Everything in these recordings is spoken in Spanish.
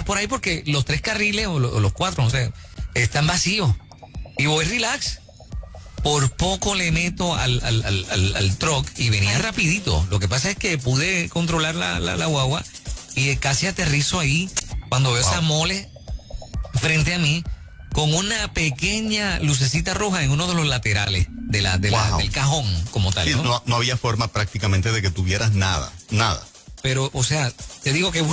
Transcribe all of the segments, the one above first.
por ahí porque los 3 carriles o los 4, no sé, están vacíos. Y voy relax. Por poco le meto al truck y venía rapidito. Lo que pasa es que pude controlar la guagua y casi aterrizo ahí cuando veo esa mole frente a mí con una pequeña lucecita roja en uno de los laterales del cajón como tal. Sí, no había forma prácticamente de que tuvieras nada. Pero, o sea, te digo que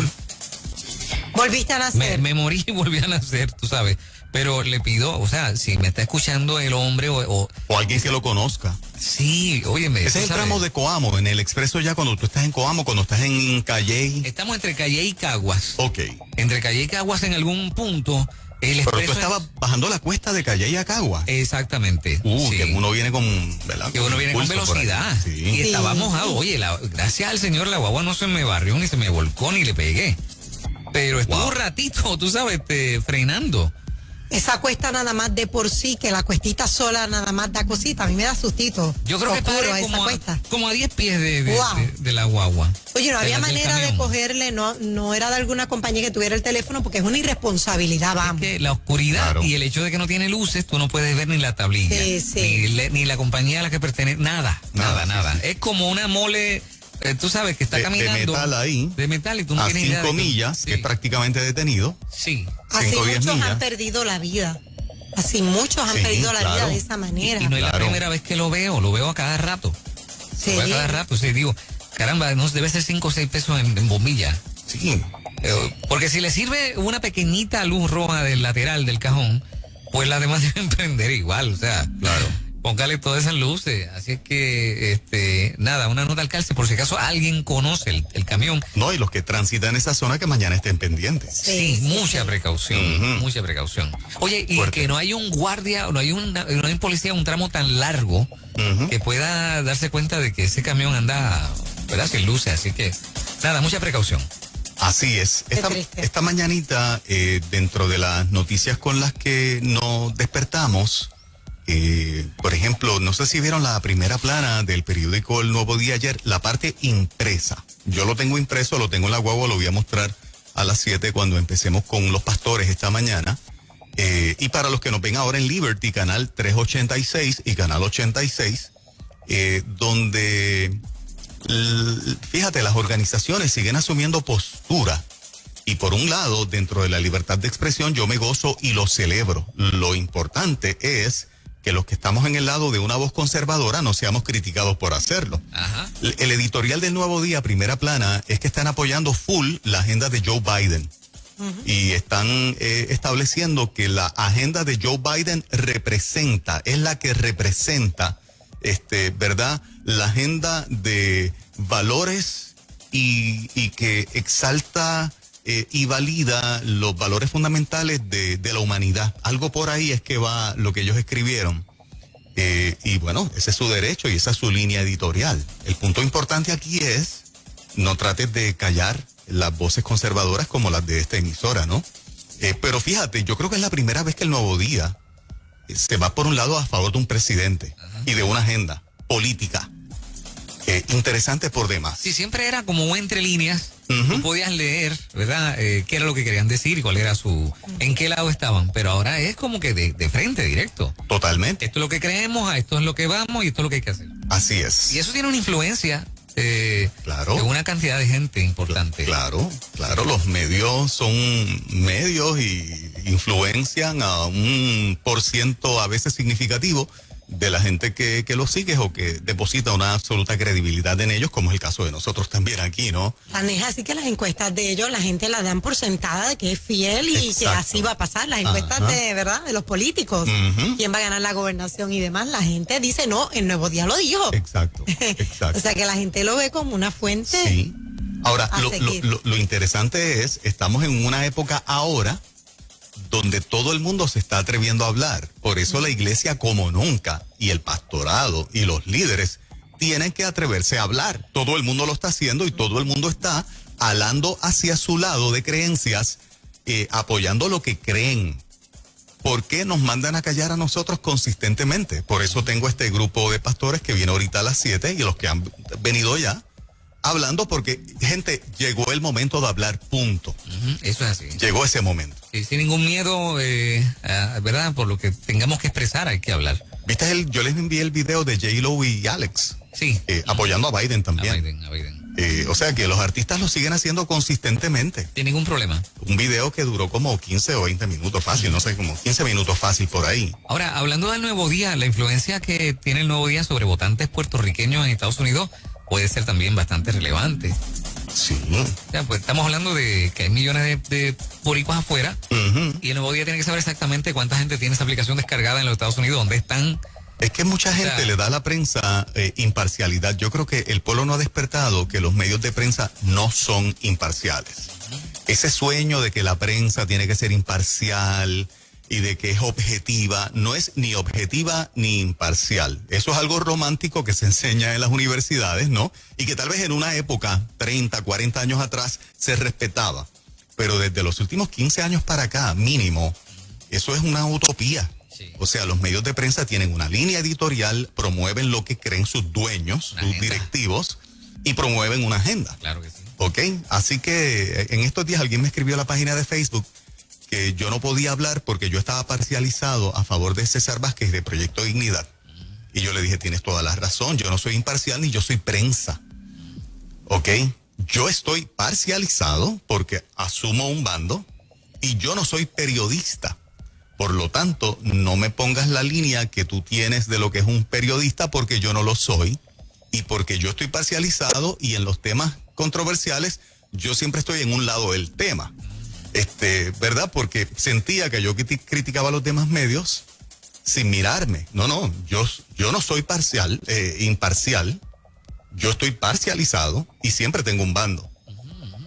volviste a nacer. Me morí y volví a nacer, tú sabes. Pero le pido, o sea, si me está escuchando el hombre o alguien que lo conozca. Sí, óyeme. Ese es el tramo de Coamo, en el expreso ya cuando tú estás en Coamo, cuando estás en Calley. Estamos entre Calley y Caguas. Ok. Entre Calley y Caguas en algún punto. Pero tú estabas bajando la cuesta de Calley a Caguas. Exactamente. Sí. Que uno viene con, ¿verdad? Que uno viene con velocidad. Sí. Y estaba mojado. Oye, gracias al Señor la guagua no se me barrió, ni se me volcó, ni le pegué. Pero estuvo un ratito, tú sabes, frenando. Esa cuesta nada más de por sí, que la cuestita sola nada más da cosita. A mí me da sustito. Yo creo que paré como a 10 pies de la guagua. Oye, no había manera de cogerle, no era de alguna compañía que tuviera el teléfono porque es una irresponsabilidad, vamos. Es que la oscuridad y el hecho de que no tiene luces, tú no puedes ver ni la tablilla, ni la compañía a la que pertenece, nada. Es como una mole... tú sabes que está caminando. De metal ahí. De metal y tú no tienes idea. A 5 millas, que es prácticamente detenido. Sí. Así muchos han perdido la vida. Así muchos han perdido la vida de esa manera. Y no es la primera vez que lo veo a cada rato. Sí. Lo veo a cada rato, sí, digo, caramba, no debe ser 5 o 6 pesos en bombilla. Sí. Porque si le sirve una pequeñita luz roja del lateral del cajón, pues las demás deben prender igual, o sea. Claro. Póngale todas esas luces. Así es que, nada, una nota al calce por si acaso alguien conoce el camión. No, y los que transitan esa zona que mañana estén pendientes. Sí, mucha precaución, mucha precaución. Oye, y que no hay un guardia, no hay un policía un tramo tan largo que pueda darse cuenta de que ese camión anda, ¿verdad? Sin luces, así que, nada, mucha precaución. Así es. Esta mañanita, dentro de las noticias con las que nos despertamos, por ejemplo, no sé si vieron la primera plana del periódico El Nuevo Día ayer, la parte impresa. Yo lo tengo impreso, lo tengo en la guagua, lo voy a mostrar a las 7 cuando empecemos con los pastores esta mañana. Y para los que nos ven ahora en Liberty, canal 386 y canal 86, donde, fíjate, las organizaciones siguen asumiendo postura. Y por un lado, dentro de la libertad de expresión, yo me gozo y lo celebro. Lo importante es que los que estamos en el lado de una voz conservadora no seamos criticados por hacerlo. Ajá. El editorial del Nuevo Día, primera plana, es que están apoyando full la agenda de Joe Biden. Y están estableciendo que la agenda de Joe Biden es la que representa, ¿verdad? La agenda de valores y que exalta y valida los valores fundamentales de la humanidad. Algo por ahí es que va lo que ellos escribieron. Y bueno, ese es su derecho y esa es su línea editorial. El punto importante aquí es, no trates de callar las voces conservadoras como las de esta emisora, ¿no? Pero fíjate, yo creo que es la primera vez que el Nuevo Día se va por un lado a favor de un presidente y de una agenda política. Interesante por demás. Sí, siempre era como entre líneas. Tú podías leer, ¿verdad? Qué era lo que querían decir y cuál era en qué lado estaban. Pero ahora es como que de frente, directo. Totalmente. Esto es lo que creemos, a esto es lo que vamos y esto es lo que hay que hacer. Así es. Y eso tiene una influencia claro, de una cantidad de gente importante. Claro. Los medios son medios y influencian a un % a veces significativo de la gente que los sigue o que deposita una absoluta credibilidad en ellos, como es el caso de nosotros también aquí, ¿no? Tan es así que las encuestas de ellos, la gente las dan por sentada de que es fiel y que así va a pasar. Las encuestas de, ¿verdad? De los políticos, quién va a ganar la gobernación y demás, la gente dice, no, el Nuevo Día lo dijo. Exacto. O sea que la gente lo ve como una fuente. Sí. Ahora, lo interesante es, estamos en una época ahora donde todo el mundo se está atreviendo a hablar. Por eso la iglesia como nunca y el pastorado y los líderes tienen que atreverse a hablar. Todo el mundo lo está haciendo y todo el mundo está alando hacia su lado de creencias, apoyando lo que creen. ¿Por qué nos mandan a callar a nosotros consistentemente? Por eso tengo este grupo de pastores que viene ahorita a las 7 y los que han venido ya hablando porque, gente, llegó el momento de hablar, punto. Eso es así. Llegó ese momento. Sí, sin ningún miedo, ¿verdad? Por lo que tengamos que expresar, hay que hablar. ¿Viste yo les envié el video de J-Lo y Alex? Sí. Apoyando a Biden también. A Biden. O sea que los artistas lo siguen haciendo consistentemente. Sin ningún problema. Un video que duró como 15 o 20 minutos fácil, no sé, como 15 minutos fácil por ahí. Ahora, hablando del Nuevo Día, la influencia que tiene el Nuevo Día sobre votantes puertorriqueños en Estados Unidos puede ser también bastante relevante. Sí. O sea, pues estamos hablando de que hay millones de boricuas afuera y el Nuevo Día tiene que saber exactamente cuánta gente tiene esa aplicación descargada en los Estados Unidos, dónde están. Es que mucha gente le da a la prensa imparcialidad. Yo creo que el pueblo no ha despertado que los medios de prensa no son imparciales. Ese sueño de que la prensa tiene que ser imparcial y de que es objetiva, no es ni objetiva ni imparcial. Eso es algo romántico que se enseña en las universidades, ¿no? Y que tal vez en una época, 30, 40 años atrás, se respetaba. Pero desde los últimos 15 años para acá, mínimo, eso es una utopía. O sea, los medios de prensa tienen una línea editorial, promueven lo que creen sus dueños, sus directivos, y promueven una agenda. Claro que sí. ¿Ok? Así que en estos días alguien me escribió a la página de Facebook que yo no podía hablar porque yo estaba parcializado a favor de César Vázquez de Proyecto Dignidad. Y yo le dije, tienes toda la razón, yo no soy imparcial ni yo soy prensa. ¿Ok? Yo estoy parcializado porque asumo un bando y yo no soy periodista. Por lo tanto, no me pongas la línea que tú tienes de lo que es un periodista porque yo no lo soy y porque yo estoy parcializado y en los temas controversiales yo siempre estoy en un lado del tema. ¿Verdad? Porque sentía que yo criticaba a los demás medios sin mirarme. No, yo no soy imparcial. Yo estoy parcializado y siempre tengo un bando.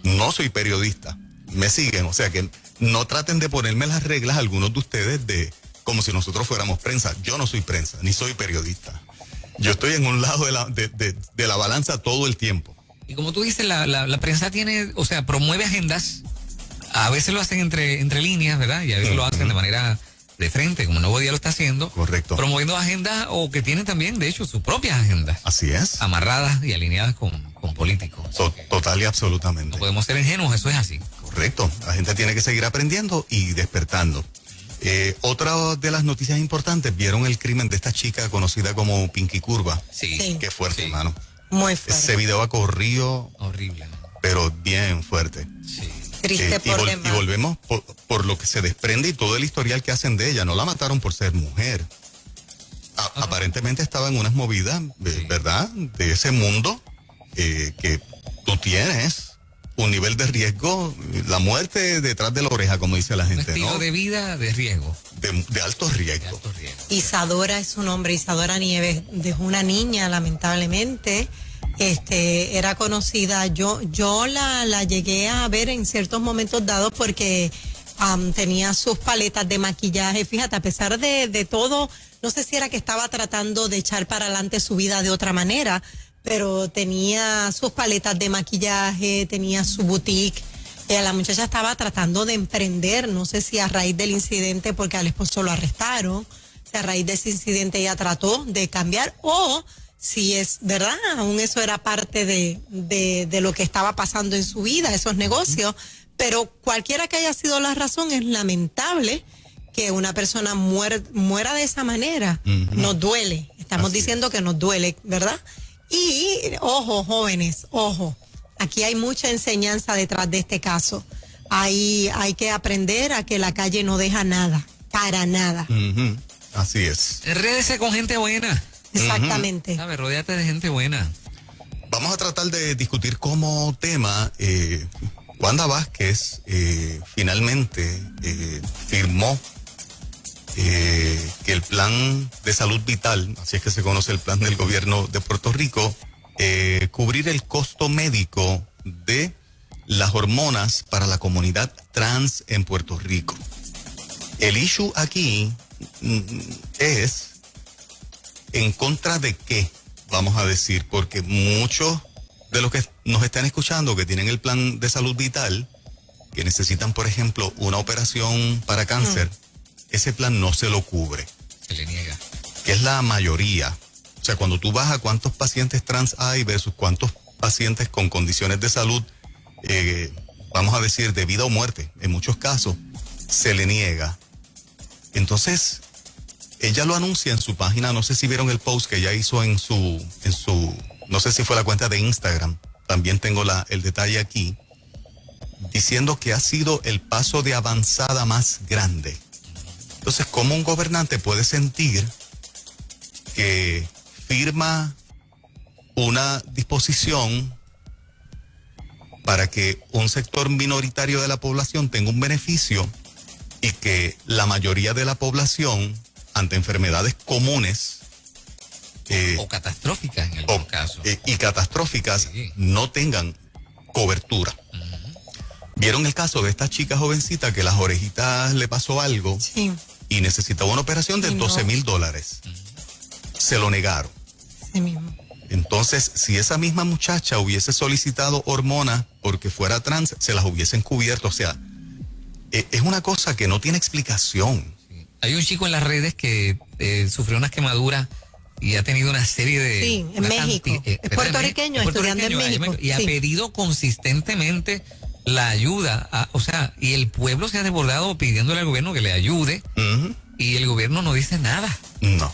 No soy periodista. Me siguen, o sea que no traten de ponerme las reglas algunos de ustedes de como si nosotros fuéramos prensa. Yo no soy prensa, ni soy periodista. Yo estoy en un lado de la balanza todo el tiempo. Y como tú dices, la prensa tiene, o sea, promueve agendas. A veces lo hacen entre líneas, ¿verdad? Y a veces lo hacen de manera de frente, como Nuevo Día lo está haciendo. Correcto. Promoviendo agendas o que tienen también, de hecho, sus propias agendas. Así es. Amarradas y alineadas con políticos. Total y absolutamente. No podemos ser ingenuos, eso es así. Correcto. La gente tiene que seguir aprendiendo y despertando. Otra de las noticias importantes, vieron el crimen de esta chica conocida como Pinky Curva. Sí. Qué fuerte, Sí. hermano. Muy fuerte. Ese video ha corrido. Horrible. Pero bien fuerte. Sí. Triste por y demás. volvemos por lo que se desprende y todo el historial que hacen de ella. No la mataron por ser mujer. Aparentemente estaba en unas movidas, ¿verdad? De ese mundo que tú tienes un nivel de riesgo, la muerte detrás de la oreja, como dice la Un gente, estilo ¿no? de vida de riesgo. De alto riesgo. De alto riesgo. Isadora es su nombre, Isadora Nieves, dejó una niña, lamentablemente. Era conocida, yo la llegué a ver en ciertos momentos dados porque tenía sus paletas de maquillaje. Fíjate, a pesar de todo, no sé si era que estaba tratando de echar para adelante su vida de otra manera, pero tenía sus paletas de maquillaje, tenía su boutique. La muchacha estaba tratando de emprender, no sé si a raíz del incidente, porque al esposo lo arrestaron, si a raíz de ese incidente ella trató de cambiar o si es verdad, aún eso era parte de lo que estaba pasando en su vida, esos negocios, pero cualquiera que haya sido la razón, es lamentable que una persona muera de esa manera. Nos duele, estamos diciendo que nos duele, ¿verdad? Y ojo, jóvenes, ojo, aquí hay mucha enseñanza detrás de este caso. Hay que aprender a que la calle no deja nada, para nada. Así es. Enrédese con gente buena. Exactamente. ¿Sabes? Rodéate de gente buena. Vamos a tratar de discutir como tema, Wanda Vázquez finalmente firmó que el plan de salud vital, así es que se conoce el plan del gobierno de Puerto Rico, cubrir el costo médico de las hormonas para la comunidad trans en Puerto Rico. El issue aquí es en contra de qué, vamos a decir, porque muchos de los que nos están escuchando que tienen el plan de salud vital, que necesitan, por ejemplo, una operación para cáncer, ese plan no se lo cubre. Se le niega. Que es la mayoría. O sea, cuando tú vas a cuántos pacientes trans hay versus cuántos pacientes con condiciones de salud, vamos a decir, de vida o muerte, en muchos casos, se le niega. Entonces, ella lo anuncia en su página, no sé si vieron el post que ella hizo en su, no sé si fue la cuenta de Instagram, también tengo el detalle aquí, diciendo que ha sido el paso de avanzada más grande. Entonces, ¿cómo un gobernante puede sentir que firma una disposición para que un sector minoritario de la población tenga un beneficio y que la mayoría de la población, ante enfermedades comunes o catastróficas en algún caso, y catastróficas, sí, no tengan cobertura? ¿Vieron el caso de esta chica jovencita que las orejitas le pasó algo? Sí. Y necesitaba una operación de $12,000. Se lo negaron. Sí mismo. Entonces, si esa misma muchacha hubiese solicitado hormonas porque fuera trans, se las hubiesen cubierto. O sea, es una cosa que no tiene explicación. Sí. Hay un chico en las redes que sufrió unas quemaduras y ha tenido una serie de... Sí, en México. Es puertorriqueño, estudiante en México. Y ha pedido consistentemente la ayuda, y el pueblo se ha desbordado pidiéndole al gobierno que le ayude, y el gobierno no dice nada. No.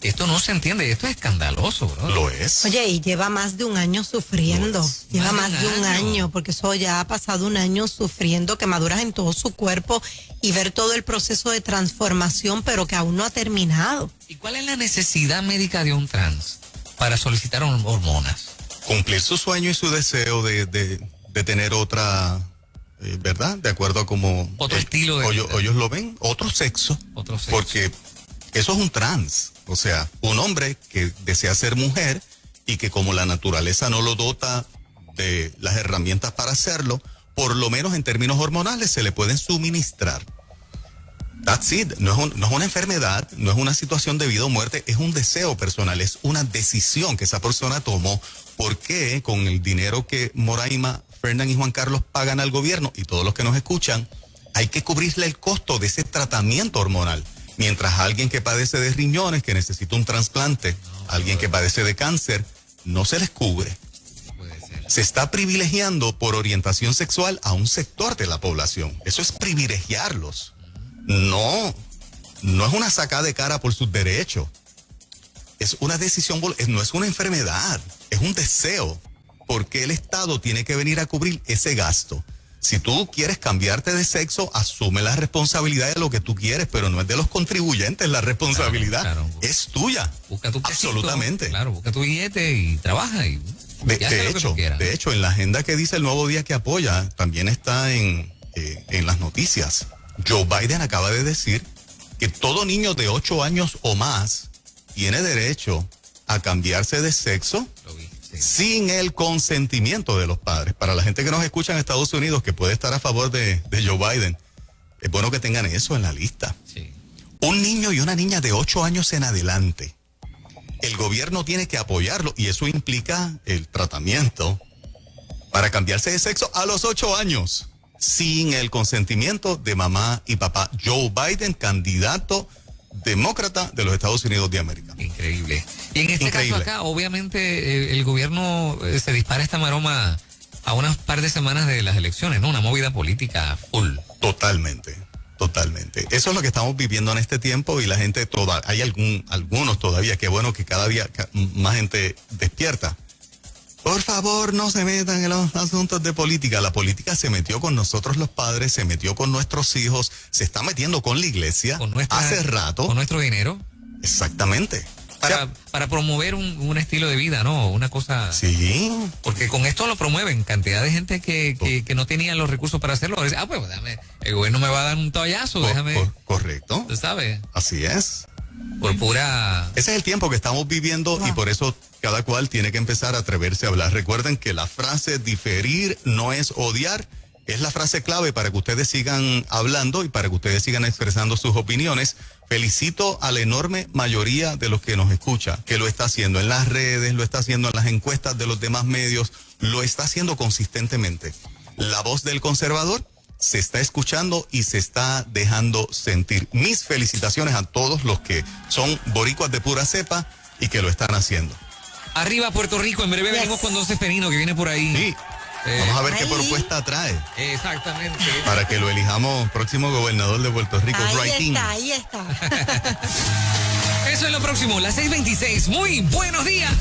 Esto no se entiende, esto es escandaloso, bro. Lo es. Oye, y lleva más de un año sufriendo. Lleva más de un año, porque eso ya ha pasado un año sufriendo quemaduras en todo su cuerpo y ver todo el proceso de transformación, pero que aún no ha terminado. ¿Y cuál es la necesidad médica de un trans para solicitar hormonas? Cumplir su sueño y su deseo de tener otra, ¿verdad? De acuerdo a como... Otro estilo de vida. Ellos lo ven, otro sexo. Otro sexo. Porque eso es un trans. O sea, un hombre que desea ser mujer y que como la naturaleza no lo dota de las herramientas para hacerlo, por lo menos en términos hormonales se le pueden suministrar. That's it. No es una enfermedad, no es una situación de vida o muerte, es un deseo personal, es una decisión que esa persona tomó. Porque con el dinero que Moraima, Fernán y Juan Carlos pagan al gobierno y todos los que nos escuchan, hay que cubrirle el costo de ese tratamiento hormonal. Mientras alguien que padece de riñones, que necesita un trasplante, alguien que padece de cáncer, no se les cubre. Puede ser. Se está privilegiando por orientación sexual a un sector de la población. Eso es privilegiarlos. No es una sacada de cara por sus derechos. Es una decisión, no es una enfermedad, es un deseo. Porque el Estado tiene que venir a cubrir ese gasto. Si tú quieres cambiarte de sexo, asume la responsabilidad de lo que tú quieres, pero no es de los contribuyentes la responsabilidad. Claro. Es tuya. Busca tu pesito, absolutamente. Claro, busca tu billete y trabaja. Y de hecho, en la agenda que dice el Nuevo Día que apoya, también está en las noticias. Joe Biden acaba de decir que todo niño de 8 años o más tiene derecho a cambiarse de sexo. Lo vi. Sin el consentimiento de los padres. Para la gente que nos escucha en Estados Unidos, que puede estar a favor de Joe Biden, es bueno que tengan eso en la lista. Sí. Un niño y una niña de 8 años en adelante, el gobierno tiene que apoyarlo y eso implica el tratamiento para cambiarse de sexo a los 8 años, sin el consentimiento de mamá y papá. Joe Biden, candidato demócrata de los Estados Unidos de América. Increíble. Y en este caso acá, obviamente, el gobierno se dispara esta maroma a unas par de semanas de las elecciones, ¿no? Una movida política full. Totalmente. Eso es lo que estamos viviendo en este tiempo y la gente hay algunos todavía, que bueno que cada día más gente despierta. Por favor, no se metan en los asuntos de política. La política se metió con nosotros los padres, se metió con nuestros hijos, se está metiendo con la iglesia hace rato. Con nuestro dinero. Exactamente. Para promover un estilo de vida, ¿no? Una cosa... Sí. Porque con esto lo promueven. Cantidad de gente que no tenían los recursos para hacerlo. Dice, pues déjame, el gobierno me va a dar un toallazo, déjame... Correcto. ¿Tú sabes? Así es. Por pura... Ese es el tiempo que estamos viviendo y por eso cada cual tiene que empezar a atreverse a hablar. Recuerden que la frase diferir no es odiar. Es la frase clave para que ustedes sigan hablando y para que ustedes sigan expresando sus opiniones. Felicito a la enorme mayoría de los que nos escucha, que lo está haciendo en las redes, lo está haciendo en las encuestas de los demás medios, lo está haciendo consistentemente. La voz del conservador se está escuchando y se está dejando sentir. Mis felicitaciones a todos los que son boricuas de pura cepa y que lo están haciendo. Arriba Puerto Rico, en breve venimos con Don Seferino que viene por ahí. Sí. Vamos a ver qué propuesta trae. Exactamente. Para que lo elijamos próximo gobernador de Puerto Rico. Ahí está. Eso es lo próximo, las 6:26. Muy buenos días.